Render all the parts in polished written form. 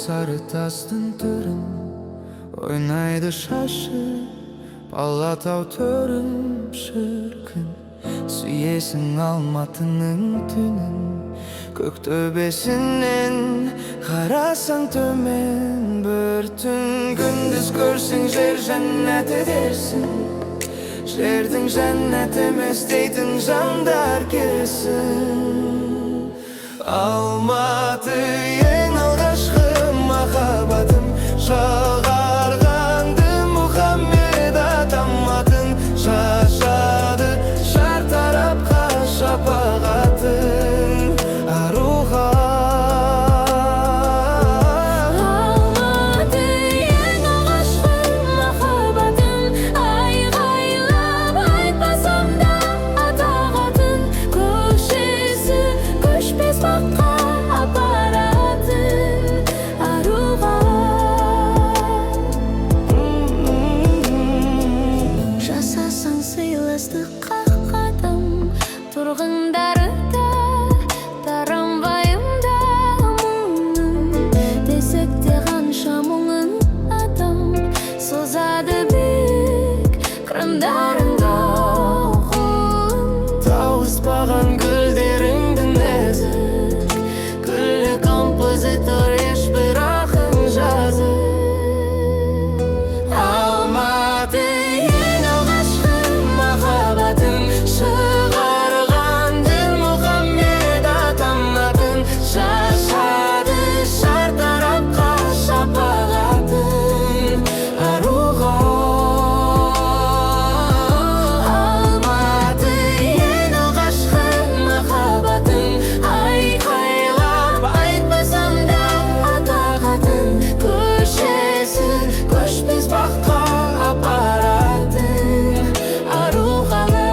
Sarı tastın tırın oynaydı şaşır Palatau törüm şırkın Süyesin Almatı'nın tünün Köktөбесинен Karasan tömen Börtün gündüz görsün Jer cennet edersin Jerdin cennet emes deydin Jandar kersin Almatı en algaçkı Mahabatım Şağargandı Muhammed atammadın Şaşadı şar tarapka şapağatın Aruha Almadı en algaçkı Mahabatın Aygaylap aytmasam da atağatın Köşesi köşpes bakka aparatın Aruha Жасасаң сыйластыққа қадам Тұрғындары да тарамбайымда мұңын Десек те қанша мұңын адам Созады бек қырындарыңда оғын Тауыспаған гүлдеріңді нәзік Күллі композитор ешбір ақын жазып Алматы ең алғашқы махаббатым Шығарған дін Мұхаммед атамнатын Шашады шар тарапқа шапағатын Аруға Алматы ең алғашқы махаббатым Айқайлап айтпасам да атағатын Көшесі көшпес баққа апаратын Арухалар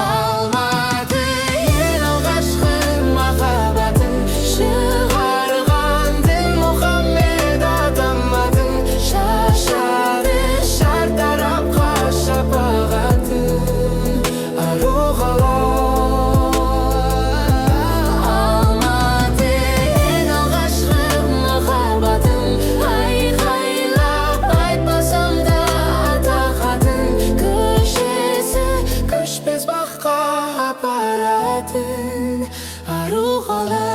Алматы ең алғашқы махаббатым Шығарған дін Мұхаммед атамmadың Шашады шар тарапқа шапағатын Арухалар Алматы ең алғашқы махаббатым Айқайлап айтпасам да атағатын Көшесі көшпес баққа апаратын Арухалар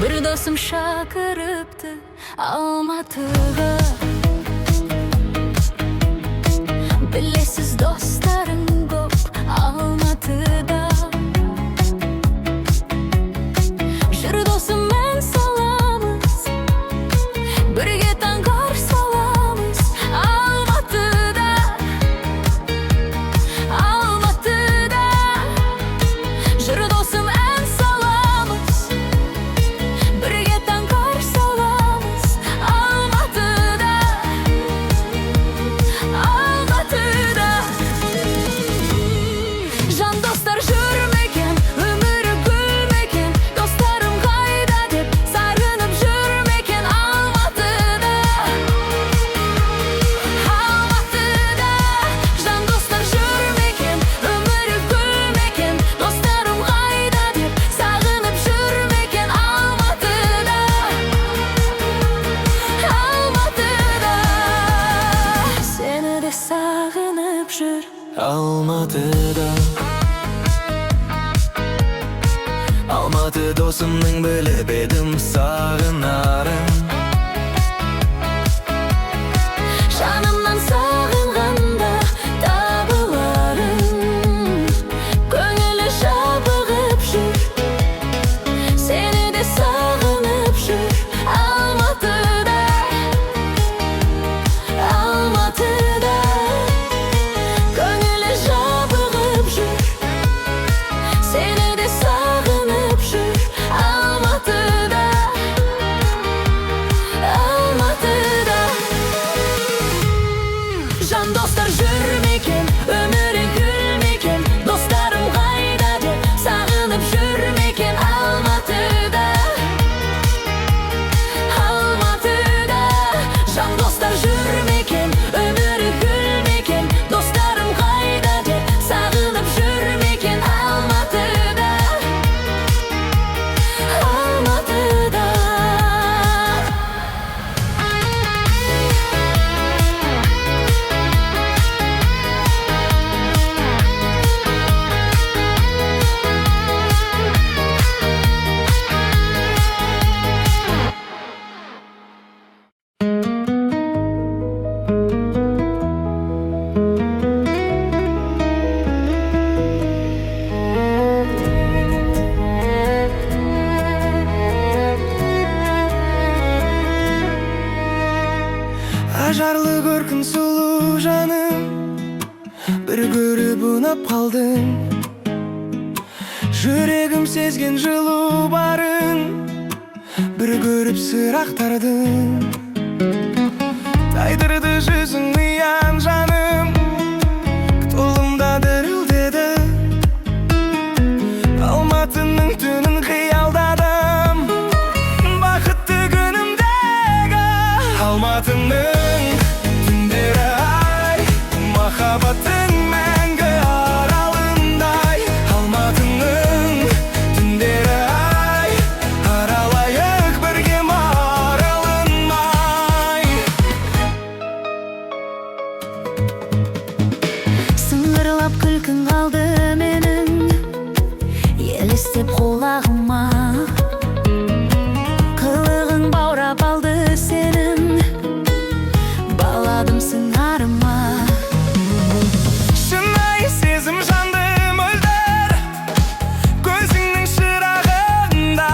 Bir dosum şakırıptı Almatıga Bilesiz dostlarım kop Almatıda Jür dosum men salamız Birge tankar salamız Almatıda Almatıda Jür dosum en salamız Birge tankar salamız Almatıda Almatıda Almatı dosumның bilip edim sağınarım. Жанымнан сағынғанда табыларым, көңілі жабығып жүр, сені де сағынып жүр. Алматыда, Алматыда, көңілі жабығып жүр, сені де сағынып жүр. Алматыда, Алматыда. Жан достар жүрмекен, өмірі гүлмекен, достарым қайда деп сағынып жүрмекен. Алматыда, Алматыда. Жан достар жүрмекен, өмірі гүлмекен, достарым қайда деп сағынып жүрмекен. Алматыда, Алматыда. Ажарлы көркін сұлу жаным, бір көріп ұнап қалдым. Жүрегім сезген жылу барын, бір көріп сыр ақтардым. Тайдырды жүзің ұян жаным, толымда дірілдеді. Алматының түнін қиялдадым, бақытты күнімдегі. Алматының түндері ай, махаббаттың мәңгі аралындай. Алматының түндері ай, аралайық бірге маралынмай. Сыңғырлап күлкің қалды менің, елестеп құлағыма. Қылығың баурап алды сенің, баладым сыңарыма. Шынайы сезім жанды мөлдір, көзіңнің шырағында.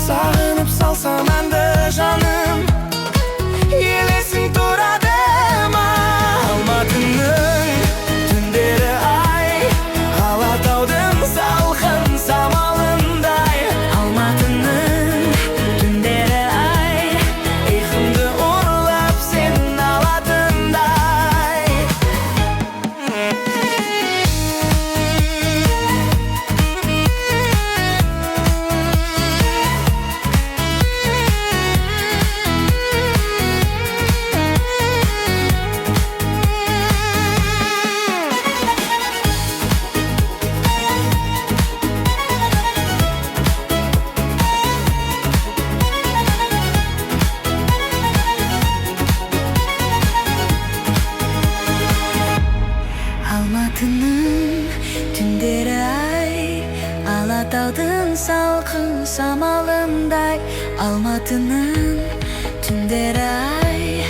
Сағынып салсам әнді жаным, елесің тұрады ма? Алматының түндері ай, Алатаудың салқын самалындай. Алматының түндері ай, ұйқымды ұрлап сен алатындай. Алматының түндері ай, Алатаудың салқын самалындай. Алматының түндері ай,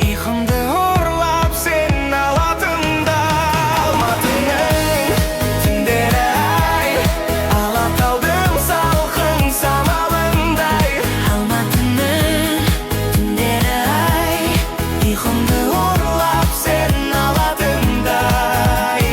Ұйқымды ұрлап сен алатындай. Алматының түндері ай, Алатаудың салқын самалындай. Алматының түндері ай, Ұйқымды ұрлап сен алатындай.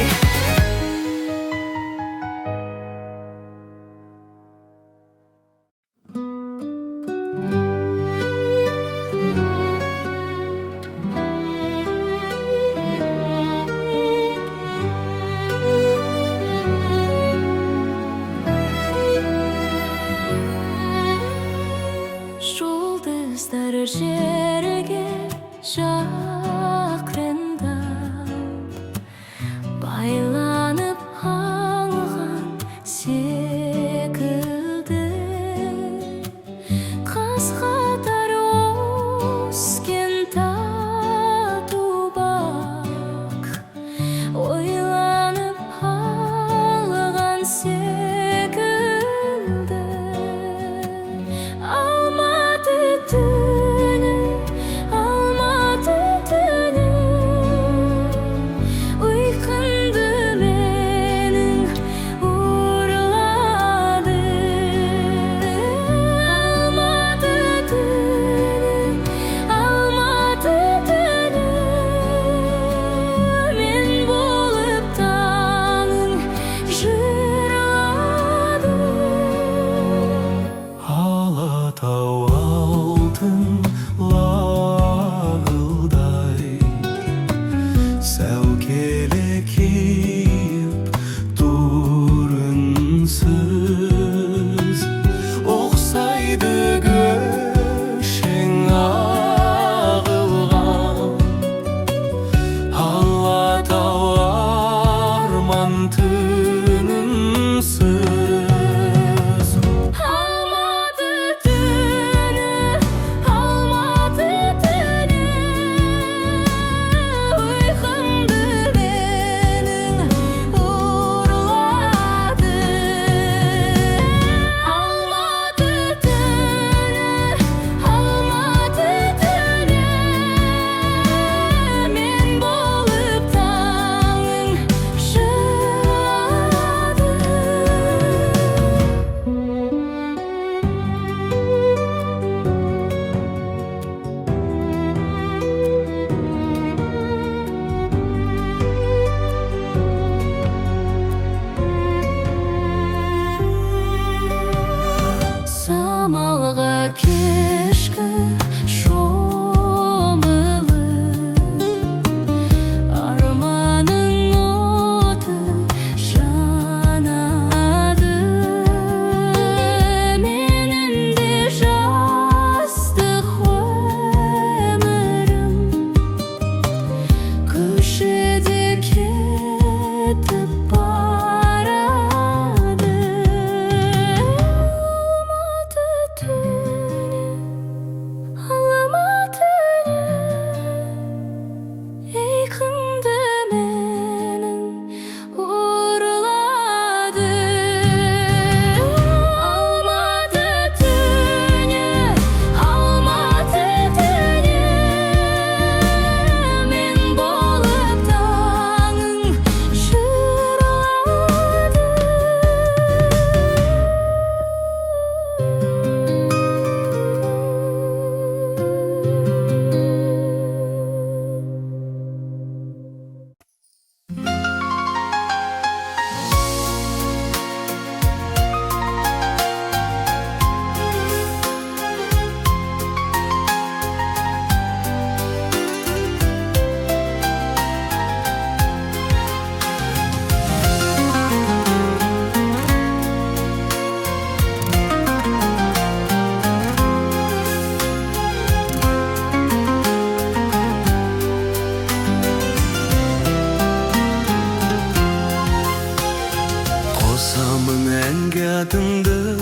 Tosamın engadındı,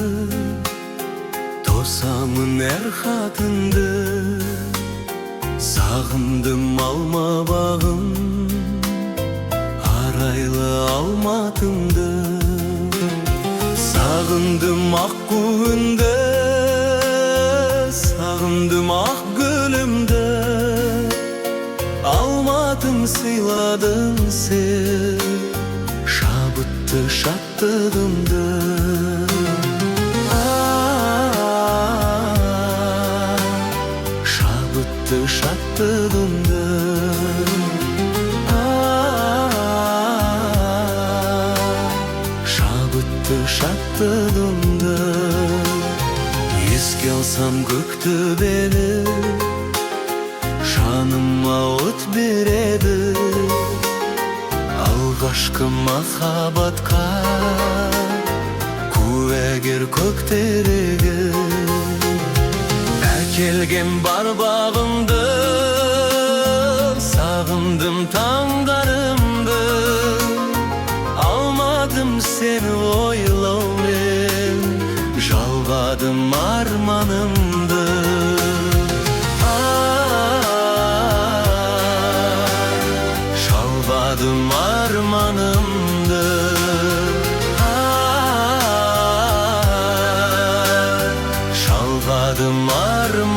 tosamın erhatındı. Sağındım alma bağım, araylı almatımdı. Sağındım ak kuğunda, sağındım ak gülümde. Almadım sıyladın sen, şabıttı şattığımda. Şabıttı şattığımda. Şabıttı şattığımda. Еске алсам көктөбені, жаныма от береді. Алғашқы махаббатқа куәгер көктерегі. Әкелген бар бағымды, сағындым таңдарымды. Almadım seni oylaumen, жалбадым арманымды. Жалбадым арманымды. Жалбадым арманымды.